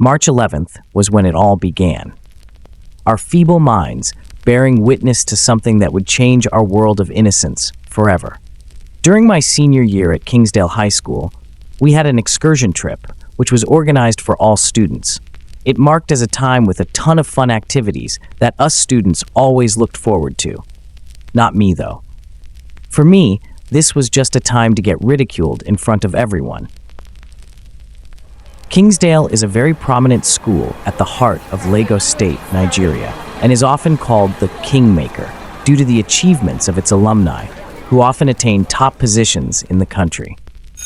March 11th was when it all began. Our feeble minds bearing witness to something that would change our world of innocence forever. During my senior year at Kingsdale High School, we had an excursion trip, which was organized for all students. It marked as a time with a ton of fun activities that us students always looked forward to. Not me, though. For me, this was just a time to get ridiculed in front of everyone. Kingsdale is a very prominent school at the heart of Lagos State, Nigeria, and is often called the Kingmaker due to the achievements of its alumni, who often attain top positions in the country.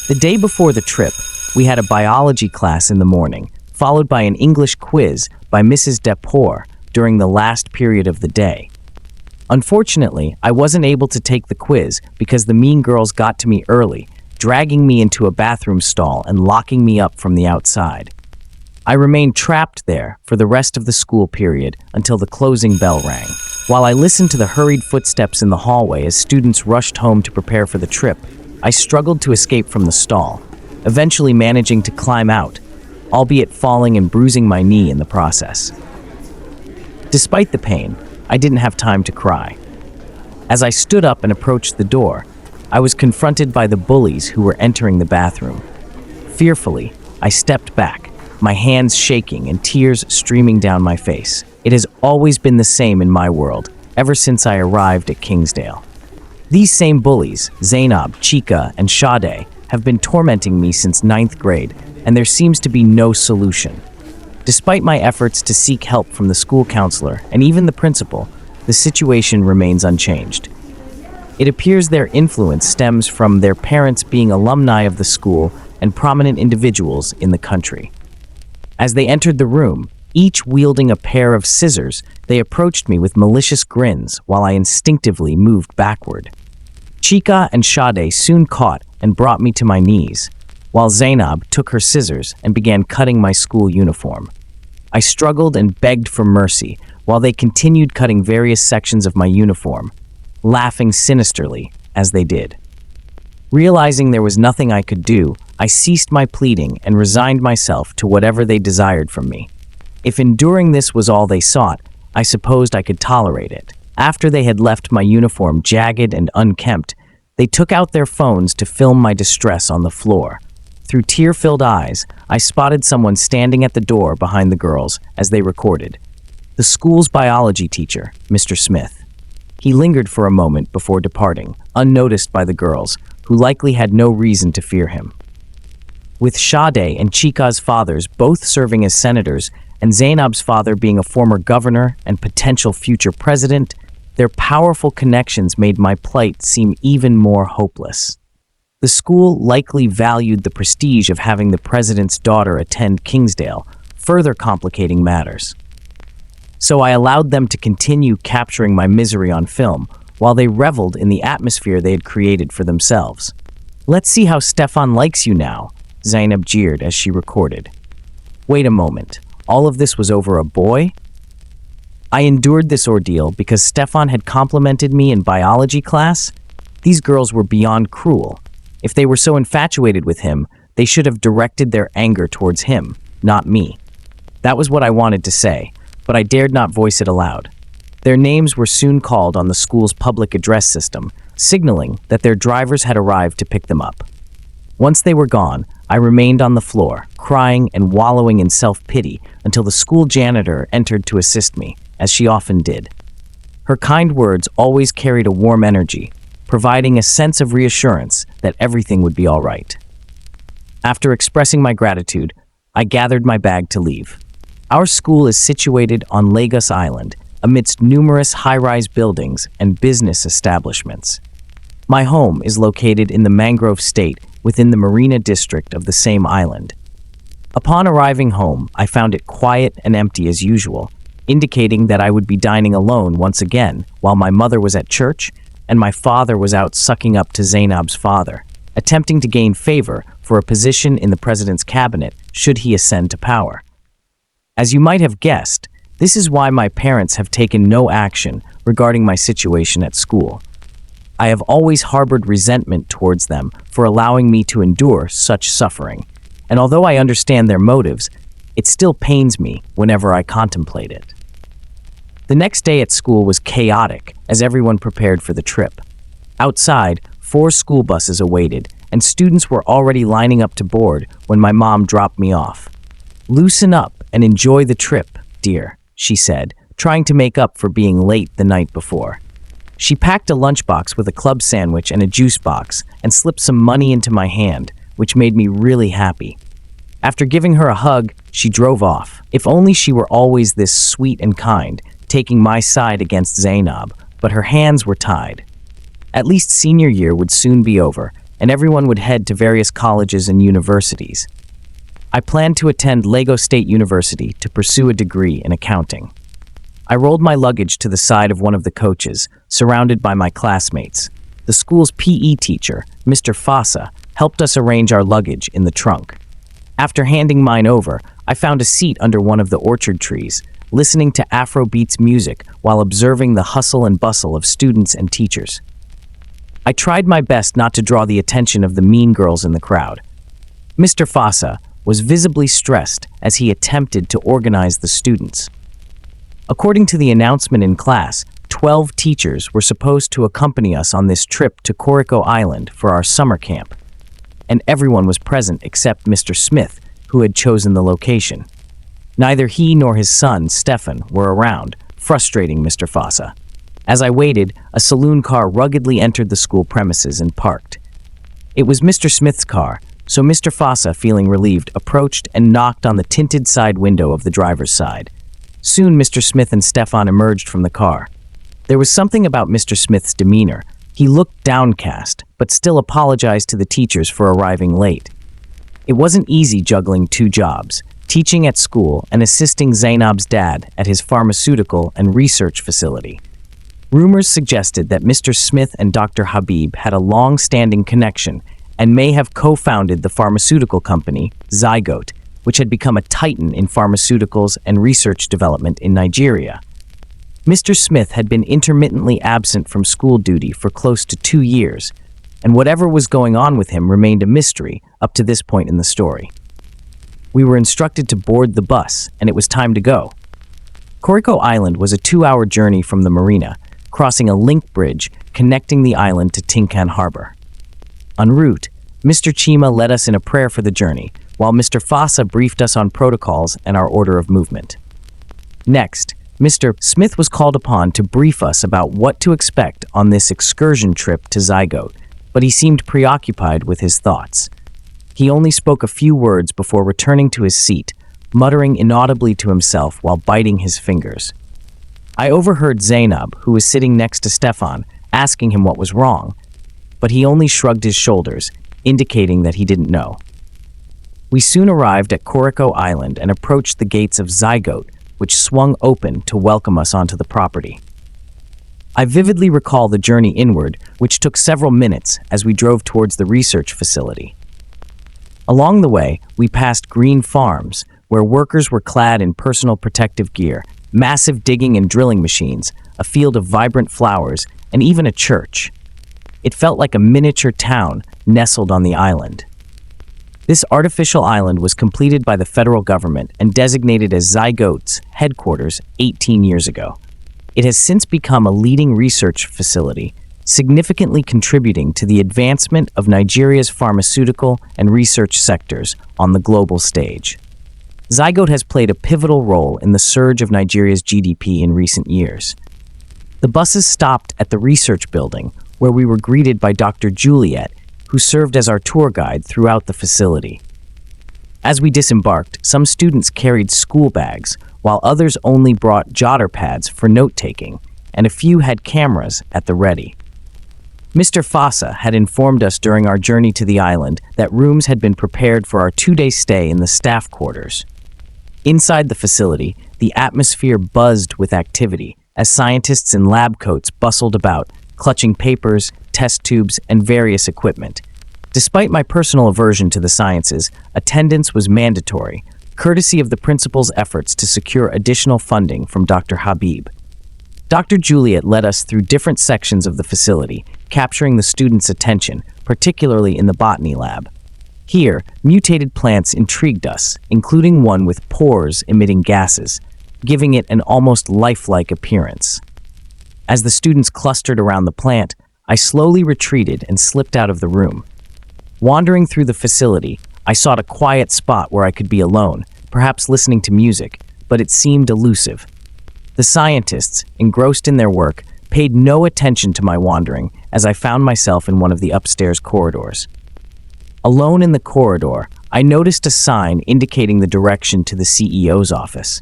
The day before the trip, we had a biology class in the morning, followed by an English quiz by Mrs. Depour during the last period of the day. Unfortunately, I wasn't able to take the quiz because the mean girls got to me early, dragging me into a bathroom stall and locking me up from the outside. I remained trapped there for the rest of the school period until the closing bell rang. While I listened to the hurried footsteps in the hallway as students rushed home to prepare for the trip, I struggled to escape from the stall, eventually managing to climb out, albeit falling and bruising my knee in the process. Despite the pain, I didn't have time to cry. As I stood up and approached the door, I was confronted by the bullies who were entering the bathroom. Fearfully, I stepped back, my hands shaking and tears streaming down my face. It has always been the same in my world, ever since I arrived at Kingsdale. These same bullies, Zainab, Chika, and Sade, have been tormenting me since 9th grade, and there seems to be no solution. Despite my efforts to seek help from the school counselor and even the principal, the situation remains unchanged. It appears their influence stems from their parents being alumni of the school and prominent individuals in the country. As they entered the room, each wielding a pair of scissors, they approached me with malicious grins while I instinctively moved backward. Chika and Sade soon caught and brought me to my knees, while Zainab took her scissors and began cutting my school uniform. I struggled and begged for mercy while they continued cutting various sections of my uniform, laughing sinisterly as they did. Realizing there was nothing I could do, I ceased my pleading and resigned myself to whatever they desired from me. If enduring this was all they sought, I supposed I could tolerate it. After they had left my uniform jagged and unkempt, they took out their phones to film my distress on the floor. Through tear-filled eyes, I spotted someone standing at the door behind the girls as they recorded. The school's biology teacher, Mr. Smith. He lingered for a moment before departing, unnoticed by the girls, who likely had no reason to fear him. With Sade and Chika's fathers both serving as senators, and Zainab's father being a former governor and potential future president, their powerful connections made my plight seem even more hopeless. The school likely valued the prestige of having the president's daughter attend Kingsdale, further complicating matters. So I allowed them to continue capturing my misery on film, while they reveled in the atmosphere they had created for themselves. "Let's see how Stefan likes you now," Zainab jeered as she recorded. Wait a moment, all of this was over a boy? I endured this ordeal because Stefan had complimented me in biology class? These girls were beyond cruel. If they were so infatuated with him, they should have directed their anger towards him, not me. That was what I wanted to say, but I dared not voice it aloud. Their names were soon called on the school's public address system, signaling that their drivers had arrived to pick them up. Once they were gone, I remained on the floor, crying and wallowing in self-pity until the school janitor entered to assist me, as she often did. Her kind words always carried a warm energy, providing a sense of reassurance that everything would be all right. After expressing my gratitude, I gathered my bag to leave. Our school is situated on Lagos Island, amidst numerous high-rise buildings and business establishments. My home is located in the Mangrove State within the Marina district of the same island. Upon arriving home, I found it quiet and empty as usual, indicating that I would be dining alone once again while my mother was at church and my father was out sucking up to Zainab's father, attempting to gain favor for a position in the president's cabinet should he ascend to power. As you might have guessed, this is why my parents have taken no action regarding my situation at school. I have always harbored resentment towards them for allowing me to endure such suffering, and although I understand their motives, It still pains me whenever I contemplate it. The next day at school was chaotic as everyone prepared for the trip. Outside, 4 school buses awaited, and students were already lining up to board when my mom dropped me off. "Loosen up and enjoy the trip, dear," she said, trying to make up for being late the night before. She packed a lunchbox with a club sandwich and a juice box and slipped some money into my hand, which made me really happy. After giving her a hug, she drove off. If only she were always this sweet and kind, taking my side against Zainab, but her hands were tied. At least senior year would soon be over, and everyone would head to various colleges and universities. I planned to attend Lego State University to pursue a degree in accounting. I rolled my luggage to the side of one of the coaches, surrounded by my classmates. The school's PE teacher, Mr. Fossa, helped us arrange our luggage in the trunk. After handing mine over, I found a seat under one of the orchard trees, listening to Afrobeats music while observing the hustle and bustle of students and teachers. I tried my best not to draw the attention of the mean girls in the crowd. Mr. Fossa was visibly stressed as he attempted to organize the students. According to the announcement in class, 12 teachers were supposed to accompany us on this trip to Corico Island for our summer camp, and everyone was present except Mr. Smith, who had chosen the location. Neither he nor his son, Stefan, were around, frustrating Mr. Fossa. As I waited, a saloon car ruggedly entered the school premises and parked. It was Mr. Smith's car, so Mr. Fossa, feeling relieved, approached and knocked on the tinted side window of the driver's side. Soon Mr. Smith and Stefan emerged from the car. There was something about Mr. Smith's demeanor. He looked downcast, but still apologized to the teachers for arriving late. It wasn't easy juggling 2 jobs, teaching at school and assisting Zainab's dad at his pharmaceutical and research facility. Rumors suggested that Mr. Smith and Dr. Habib had a long-standing connection and may have co-founded the pharmaceutical company, Zygote, which had become a titan in pharmaceuticals and research development in Nigeria. Mr. Smith had been intermittently absent from school duty for close to 2 years, and whatever was going on with him remained a mystery up to this point in the story. We were instructed to board the bus, and it was time to go. Corico Island was a 2-hour journey from the marina, crossing a link bridge connecting the island to Tinkan Harbor. En route, Mr. Chima led us in a prayer for the journey, while Mr. Fossa briefed us on protocols and our order of movement. Next, Mr. Smith was called upon to brief us about what to expect on this excursion trip to Zygote, but he seemed preoccupied with his thoughts. He only spoke a few words before returning to his seat, muttering inaudibly to himself while biting his fingers. I overheard Zainab, who was sitting next to Stefan, asking him what was wrong, but he only shrugged his shoulders, indicating that he didn't know. We soon arrived at Corico Island and approached the gates of Zygote, which swung open to welcome us onto the property. I vividly recall the journey inward, which took several minutes as we drove towards the research facility. Along the way, we passed green farms, where workers were clad in personal protective gear, massive digging and drilling machines, a field of vibrant flowers, and even a church. It felt like a miniature town nestled on the island. This artificial island was completed by the federal government and designated as Zygote's headquarters 18 years ago. It has since become a leading research facility, significantly contributing to the advancement of Nigeria's pharmaceutical and research sectors on the global stage. Zygote has played a pivotal role in the surge of Nigeria's GDP in recent years. The buses stopped at the research building, where we were greeted by Dr. Juliet, who served as our tour guide throughout the facility. As we disembarked, some students carried school bags, while others only brought jotter pads for note-taking, and a few had cameras at the ready. Mr. Fossa had informed us during our journey to the island that rooms had been prepared for our 2-day stay in the staff quarters. Inside the facility, the atmosphere buzzed with activity as scientists in lab coats bustled about, clutching papers, test tubes, and various equipment. Despite my personal aversion to the sciences, attendance was mandatory, courtesy of the principal's efforts to secure additional funding from Dr. Habib. Dr. Juliet led us through different sections of the facility, capturing the students' attention, particularly in the botany lab. Here, mutated plants intrigued us, including one with pores emitting gases, giving it an almost lifelike appearance. As the students clustered around the plant, I slowly retreated and slipped out of the room. Wandering through the facility, I sought a quiet spot where I could be alone, perhaps listening to music, but it seemed elusive. The scientists, engrossed in their work, paid no attention to my wandering as I found myself in one of the upstairs corridors. Alone in the corridor, I noticed a sign indicating the direction to the CEO's office.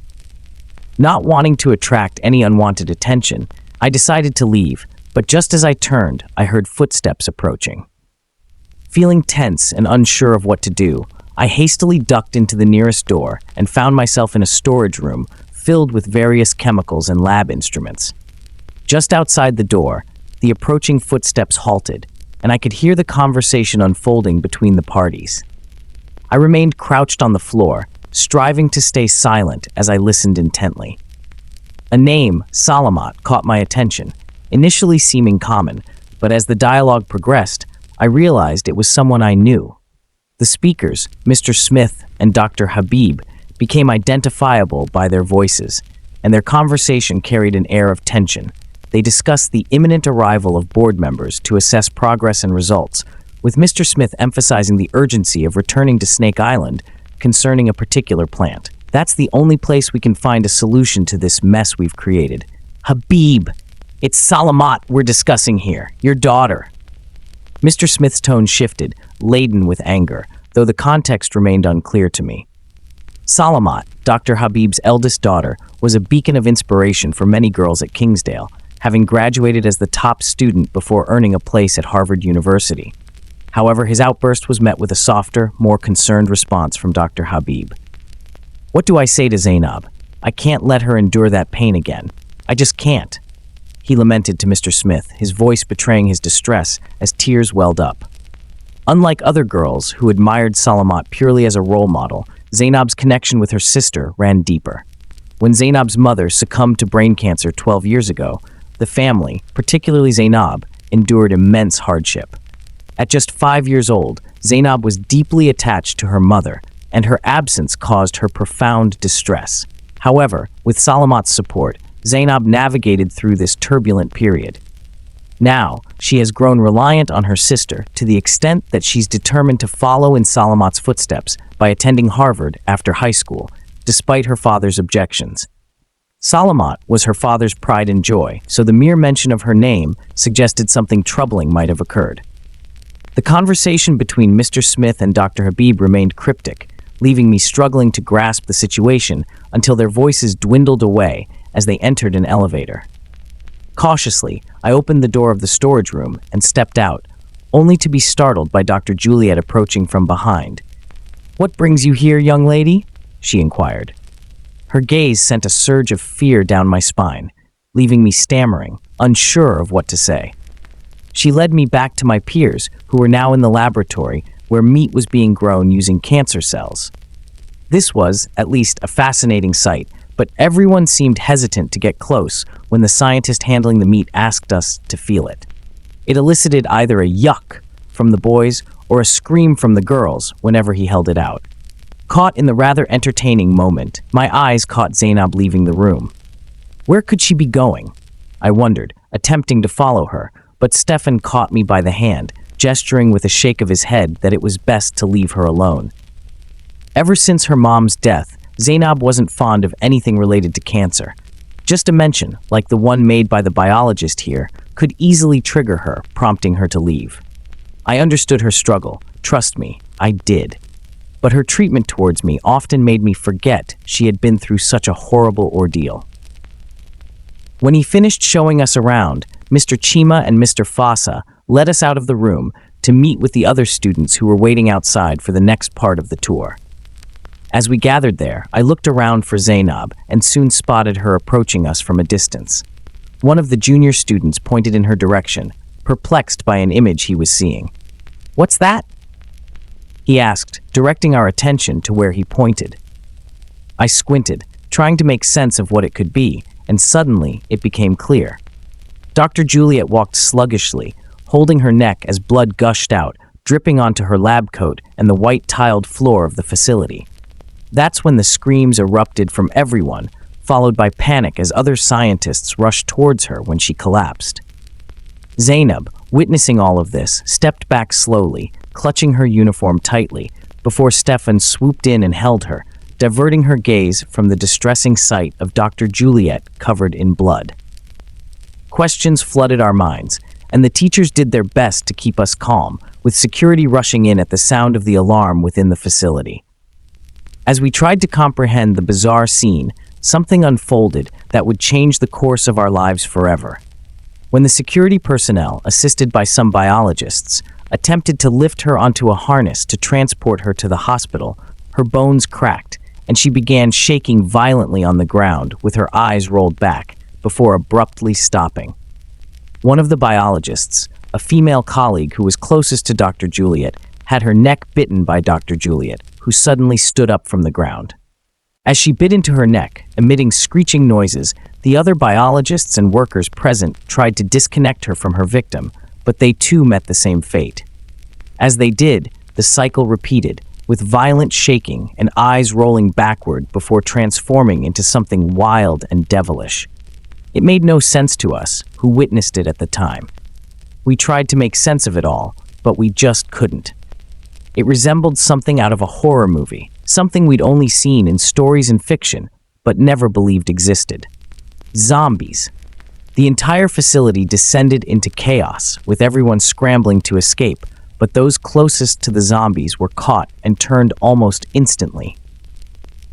Not wanting to attract any unwanted attention, I decided to leave, but just as I turned, I heard footsteps approaching. Feeling tense and unsure of what to do, I hastily ducked into the nearest door and found myself in a storage room filled with various chemicals and lab instruments. Just outside the door, the approaching footsteps halted, and I could hear the conversation unfolding between the parties. I remained crouched on the floor, striving to stay silent as I listened intently. A name, Salamat, caught my attention, initially seeming common, but as the dialogue progressed, I realized it was someone I knew. The speakers, Mr. Smith and Dr. Habib, became identifiable by their voices, and their conversation carried an air of tension. They discussed the imminent arrival of board members to assess progress and results, with Mr. Smith emphasizing the urgency of returning to Snake Island concerning a particular plant. That's the only place we can find a solution to this mess we've created. Habib, it's Salamat we're discussing here, your daughter. Mr. Smith's tone shifted, laden with anger, though the context remained unclear to me. Salamat, Dr. Habib's eldest daughter, was a beacon of inspiration for many girls at Kingsdale, having graduated as the top student before earning a place at Harvard University. However, his outburst was met with a softer, more concerned response from Dr. Habib. What do I say to Zainab? I can't let her endure that pain again. I just can't. He lamented to Mr. Smith, his voice betraying his distress as tears welled up. Unlike other girls who admired Salamat purely as a role model, Zainab's connection with her sister ran deeper. When Zainab's mother succumbed to brain cancer 12 years ago, the family, particularly Zainab, endured immense hardship. At just 5 years old, Zainab was deeply attached to her mother, and her absence caused her profound distress. However, with Salamat's support, Zainab navigated through this turbulent period. Now, she has grown reliant on her sister to the extent that she's determined to follow in Salamat's footsteps by attending Harvard after high school, despite her father's objections. Salamat was her father's pride and joy, so the mere mention of her name suggested something troubling might have occurred. The conversation between Mr. Smith and Dr. Habib remained cryptic, leaving me struggling to grasp the situation until their voices dwindled away as they entered an elevator. Cautiously, I opened the door of the storage room and stepped out, only to be startled by Dr. Juliet approaching from behind. "What brings you here, young lady?" she inquired. Her gaze sent a surge of fear down my spine, leaving me stammering, unsure of what to say. She led me back to my peers, who were now in the laboratory, where meat was being grown using cancer cells. This was, at least, a fascinating sight, but everyone seemed hesitant to get close when the scientist handling the meat asked us to feel it. It elicited either a yuck from the boys or a scream from the girls whenever he held it out. Caught in the rather entertaining moment, my eyes caught Zainab leaving the room. Where could she be going? I wondered, attempting to follow her, but Stefan caught me by the hand, gesturing with a shake of his head that it was best to leave her alone. Ever since her mom's death, Zainab wasn't fond of anything related to cancer. Just a mention, like the one made by the biologist here, could easily trigger her, prompting her to leave. I understood her struggle. Trust me, I did. But her treatment towards me often made me forget she had been through such a horrible ordeal. When he finished showing us around, Mr. Chima and Mr. Fossa led us out of the room to meet with the other students who were waiting outside for the next part of the tour. As we gathered there, I looked around for Zainab and soon spotted her approaching us from a distance. One of the junior students pointed in her direction, perplexed by an image he was seeing. "What's that?" he asked, directing our attention to where he pointed. I squinted, trying to make sense of what it could be, and suddenly it became clear. Dr. Juliet walked sluggishly, holding her neck as blood gushed out, dripping onto her lab coat and the white tiled floor of the facility. That's when the screams erupted from everyone, followed by panic as other scientists rushed towards her when she collapsed. Zainab, witnessing all of this, stepped back slowly, clutching her uniform tightly, before Stefan swooped in and held her, diverting her gaze from the distressing sight of Dr. Juliet covered in blood. Questions flooded our minds, and the teachers did their best to keep us calm, with security rushing in at the sound of the alarm within the facility. As we tried to comprehend the bizarre scene, something unfolded that would change the course of our lives forever. When the security personnel, assisted by some biologists, attempted to lift her onto a harness to transport her to the hospital, her bones cracked, and she began shaking violently on the ground with her eyes rolled back, before abruptly stopping. One of the biologists, a female colleague who was closest to Dr. Juliet, had her neck bitten by Dr. Juliet, who suddenly stood up from the ground. As she bit into her neck, emitting screeching noises, the other biologists and workers present tried to disconnect her from her victim, but they too met the same fate. As they did, the cycle repeated, with violent shaking and eyes rolling backward before transforming into something wild and devilish. It made no sense to us, who witnessed it at the time. We tried to make sense of it all, but we just couldn't. It resembled something out of a horror movie, something we'd only seen in stories and fiction, but never believed existed. Zombies. The entire facility descended into chaos, with everyone scrambling to escape, but those closest to the zombies were caught and turned almost instantly.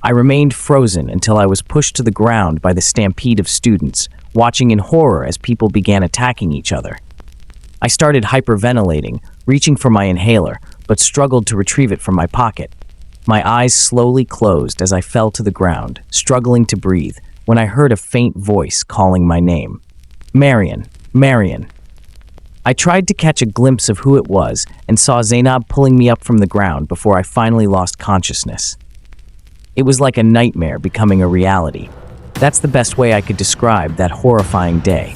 I remained frozen until I was pushed to the ground by the stampede of students, watching in horror as people began attacking each other. I started hyperventilating, reaching for my inhaler, but struggled to retrieve it from my pocket. My eyes slowly closed as I fell to the ground, struggling to breathe, when I heard a faint voice calling my name. Marion, Marion. I tried to catch a glimpse of who it was and saw Zainab pulling me up from the ground before I finally lost consciousness. It was like a nightmare becoming a reality. That's the best way I could describe that horrifying day.